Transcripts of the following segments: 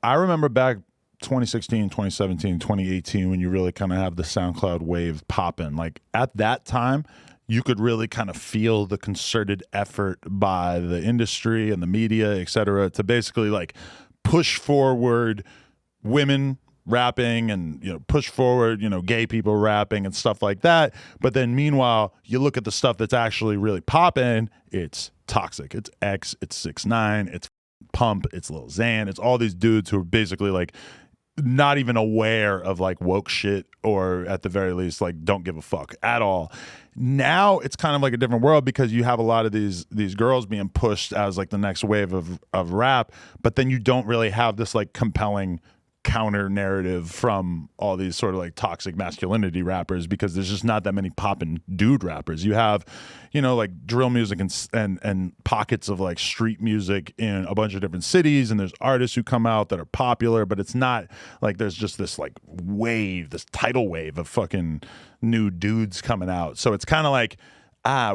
I remember back 2016, 2017, 2018 when you really kind of have the SoundCloud wave popping. Like at that time, you could really kind of feel the concerted effort by the industry and the media, et cetera, to basically like push forward women rapping and, you know, push forward, you know, gay people rapping and stuff like that. But then meanwhile, you look at the stuff that's actually really popping, it's Toxic, it's X, it's 6ix9ine, it's Pump, it's Lil Xan, it's all these dudes who are basically like not even aware of like woke shit, or at the very least like don't give a fuck at all. Now it's kind of like a different world because you have a lot of these girls being pushed as like the next wave of rap, but then you don't really have this like compelling counter narrative from all these sort of like toxic masculinity rappers, because there's just not that many poppin' dude rappers. You have, you know, like drill music and pockets of like street music in a bunch of different cities, and there's artists who come out that are popular, but it's not like there's just this like wave, this tidal wave of fucking new dudes coming out. So it's kind of like,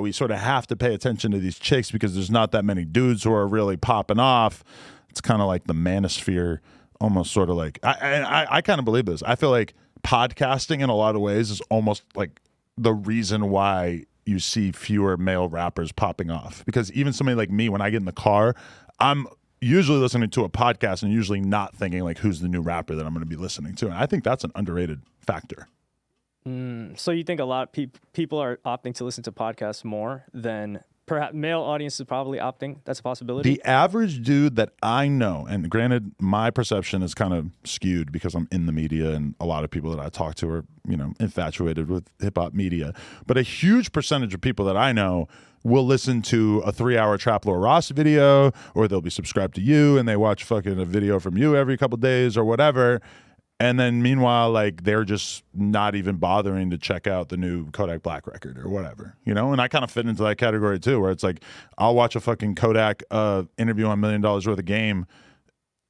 we sort of have to pay attention to these chicks because there's not that many dudes who are really popping off. It's kind of like the manosphere. Almost sort of like I kind of believe this. I feel like podcasting in a lot of ways is almost like the reason why you see fewer male rappers popping off. Because even somebody like me, when I get in the car, I'm usually listening to a podcast and usually not thinking like who's the new rapper that I'm going to be listening to. And I think that's an underrated factor. So you think a lot of people are opting to listen to podcasts more than perhaps male audience is probably opting? That's a possibility. The average dude that I know, and granted, my perception is kind of skewed because I'm in the media and a lot of people that I talk to are, you know, infatuated with hip hop media. But a huge percentage of people that I know will listen to a 3-hour Trap Lord Ross video, or they'll be subscribed to you and they watch fucking a video from you every couple days or whatever. And then meanwhile, like they're just not even bothering to check out the new Kodak Black record or whatever, you know? And I kind of fit into that category too, where it's like, I'll watch a fucking Kodak interview on $1 Million Worth of Game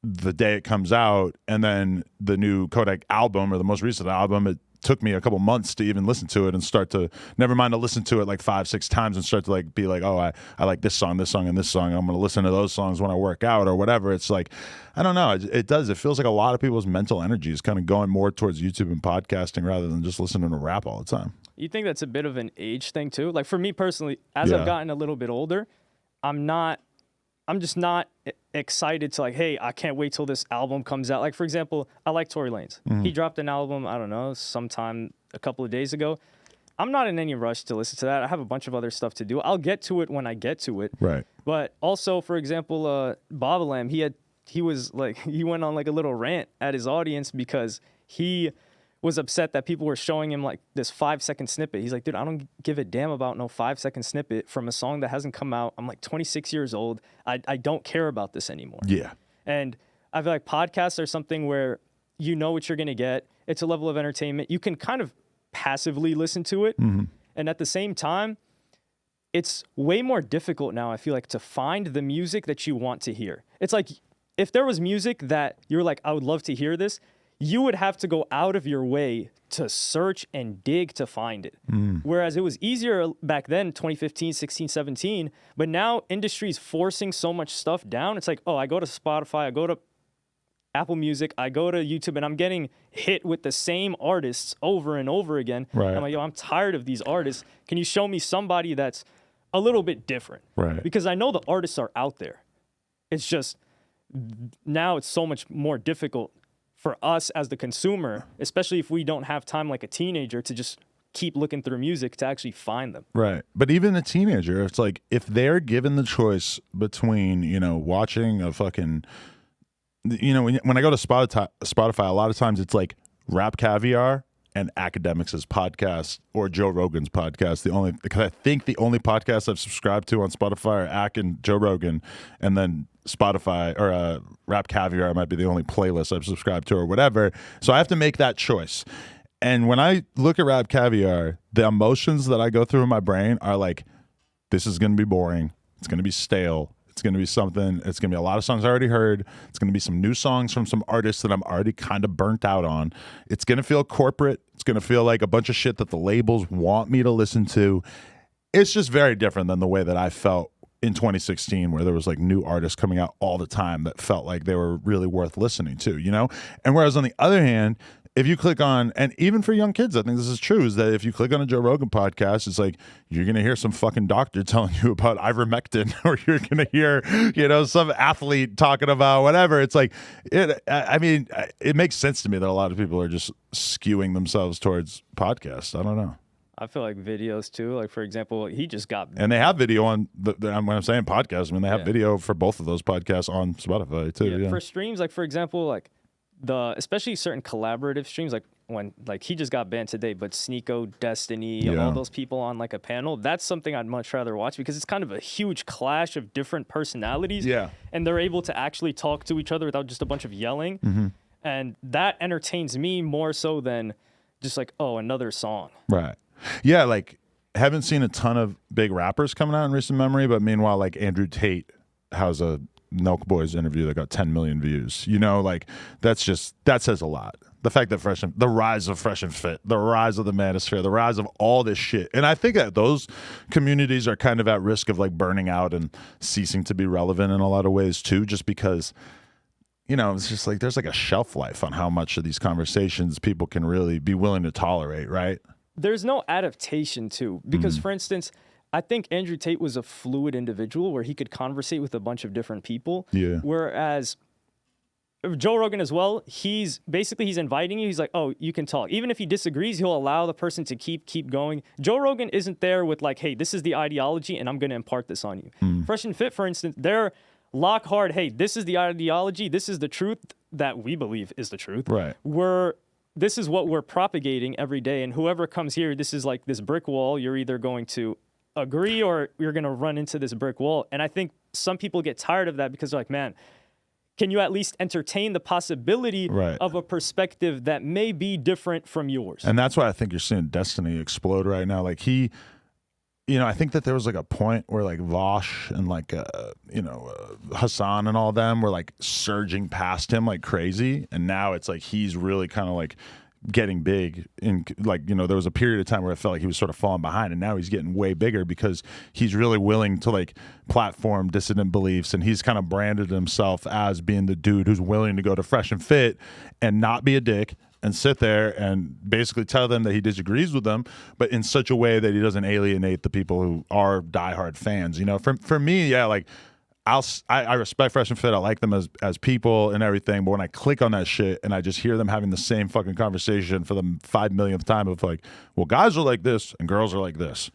the day it comes out. And then the new Kodak album, or the most recent album, it took me a couple months to even listen to it and start to, never mind to listen to it like 5-6 times and start to like be like, oh, I like this song, and this song. I'm going to listen to those songs when I work out or whatever. It's like, I don't know. It feels like a lot of people's mental energy is kind of going more towards YouTube and podcasting rather than just listening to rap all the time. You think that's a bit of an age thing too? Like for me personally, as I've gotten a little bit older, I'm just not excited to like, hey, I can't wait till this album comes out. Like, for example, I like Tory Lanez. Mm-hmm. He dropped an album, I don't know, sometime a couple of days ago. I'm not in any rush to listen to that. I have a bunch of other stuff to do. I'll get to it when I get to it. Right. But also, for example, Bobalam, he went on like a little rant at his audience because he was upset that people were showing him like this 5-second snippet. He's like, dude, I don't give a damn about no 5-second snippet from a song that hasn't come out. I'm like 26 years old. I don't care about this anymore. Yeah. And I feel like podcasts are something where you know what you're going to get. It's a level of entertainment. You can kind of passively listen to it. Mm-hmm. And at the same time, it's way more difficult now, I feel like, to find the music that you want to hear. It's like if there was music that you're like, I would love to hear this, you would have to go out of your way to search and dig to find it. Whereas it was easier back then, 2015, 16, 17, but now industry's forcing so much stuff down. It's like, oh, I go to Spotify, I go to Apple Music, I go to YouTube, and I'm getting hit with the same artists over and over again. Right. I'm like, yo, I'm tired of these artists. Can you show me somebody that's a little bit different? Right. Because I know the artists are out there. It's just now it's so much more difficult for us as the consumer, especially if we don't have time like a teenager to just keep looking through music to actually find them. Right. But even a teenager, it's like if they're given the choice between, watching a fucking, when I go to Spotify, a lot of times it's like Rap Caviar and Academics' podcast or Joe Rogan's podcast. Because I think the only podcast I've subscribed to on Spotify are Ac and Joe Rogan, and then Spotify or Rap Caviar might be the only playlist I've subscribed to or whatever. So I have to make that choice. And when I look at Rap Caviar, the emotions that I go through in my brain are like, this is going to be boring. It's going to be stale. It's going to be something. It's going to be a lot of songs I already heard. It's going to be some new songs from some artists that I'm already kind of burnt out on. It's going to feel corporate. It's going to feel like a bunch of shit that the labels want me to listen to. It's just very different than the way that I felt in 2016 where there was like new artists coming out all the time that felt like they were really worth listening to, you know? And whereas on the other hand, if you click on, and even for young kids, I think this is true, is that if you click on a Joe Rogan podcast, it's like you're going to hear some fucking doctor telling you about ivermectin, or you're going to hear, you know, some athlete talking about whatever. It's like, I mean, it makes sense to me that a lot of people are just skewing themselves towards podcasts. I don't know. I feel like videos too. Like, for example, he just got... And they have video on, when I'm saying podcasts, I mean, they have video for both of those podcasts on Spotify too. Yeah. For streams, like, for example, like, especially certain collaborative streams, like when like he just got banned today, but Sneeko, Destiny, all those people on like a panel, that's something I'd much rather watch because it's kind of a huge clash of different personalities. Yeah. And they're able to actually talk to each other without just a bunch of yelling. Mm-hmm. And that entertains me more so than just like, oh, another song. Right. Yeah, like haven't seen a ton of big rappers coming out in recent memory, but meanwhile, like Andrew Tate has a Nelk Boys interview that got 10 million views. You know, like that says a lot. The fact that the rise of Fresh and Fit, the rise of the Manosphere, the rise of all this shit. And I think that those communities are kind of at risk of like burning out and ceasing to be relevant in a lot of ways too, just because, you know, it's just like there's like a shelf life on how much of these conversations people can really be willing to tolerate, right? There's no adaptation too, because for instance, I think Andrew Tate was a fluid individual where he could conversate with a bunch of different people. Yeah. Whereas Joe Rogan as well, he's inviting you. He's like, oh, you can talk. Even if he disagrees, he'll allow the person to keep going. Joe Rogan isn't there with like, hey, this is the ideology and I'm going to impart this on you. Fresh and Fit, for instance, they're lock hard. Hey, this is the ideology. This is the truth that we believe is the truth. Right. This is what we're propagating every day. And whoever comes here, this is like this brick wall. You're either going to agree or you're going to run into this brick wall. And I think some people get tired of that because they're like, man, can you at least entertain the possibility of a perspective that may be different from yours? And that's why I think you're seeing Destiny explode right now. Like you know, I think that there was like a point where like Vosh and like, you know, Hassan and all them were like surging past him like crazy. And now it's like he's really kind of like getting big in like, you know, there was a period of time where it felt like he was sort of falling behind, and now he's getting way bigger because he's really willing to like platform dissident beliefs, and he's kind of branded himself as being the dude who's willing to go to Fresh and Fit and not be a dick and sit there and basically tell them that he disagrees with them, but in such a way that he doesn't alienate the people who are diehard fans. You know, for me, yeah, like I respect Fresh and Fit. I like them as people and everything. But when I click on that shit and I just hear them having the same fucking conversation for the 5 millionth time of like, well, guys are like this and girls are like this.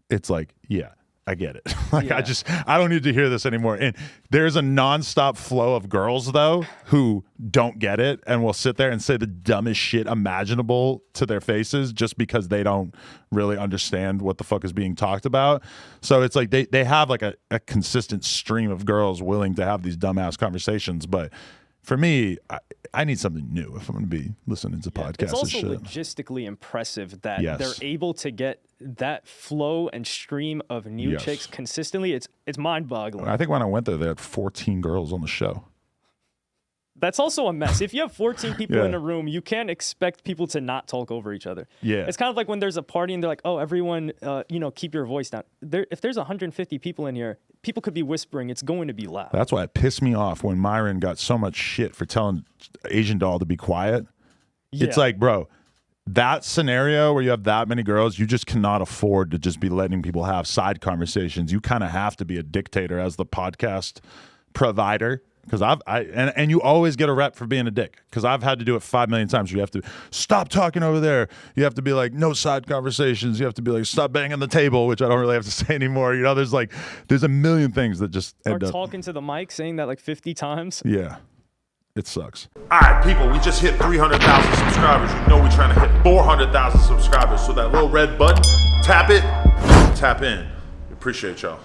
It's like, yeah, I get it. Like, I don't need to hear this anymore. And there's a nonstop flow of girls though who don't get it and will sit there and say the dumbest shit imaginable to their faces just because they don't really understand what the fuck is being talked about. So it's like they have like a consistent stream of girls willing to have these dumbass conversations. But for me, I need something new if I'm going to be listening to podcasts. It's also and shit. Logistically impressive that they're able to get that flow and stream of new chicks consistently. It's mind-boggling. I think when I went there, they had 14 girls on the show. That's also a mess. If you have 14 people in a room, you can't expect people to not talk over each other. Yeah. It's kind of like when there's a party and they're like, oh, everyone, you know, keep your voice down. If there's 150 people in here, people could be whispering. It's going to be loud. That's why it pissed me off when Myron got so much shit for telling Asian Doll to be quiet. Yeah. It's like, bro, that scenario where you have that many girls, you just cannot afford to just be letting people have side conversations. You kind of have to be a dictator as the podcast provider. Because and you always get a rep for being a dick. Because I've had to do it 5 million times. You have to stop talking over there. You have to be like, no side conversations. You have to be like, stop banging the table, which I don't really have to say anymore. You know, there's a million things that just end up talking to the mic, saying that like 50 times. Yeah, it sucks. All right, people, we just hit 300,000 subscribers. You know we're trying to hit 400,000 subscribers. So that little red button, tap it, tap in. Appreciate y'all.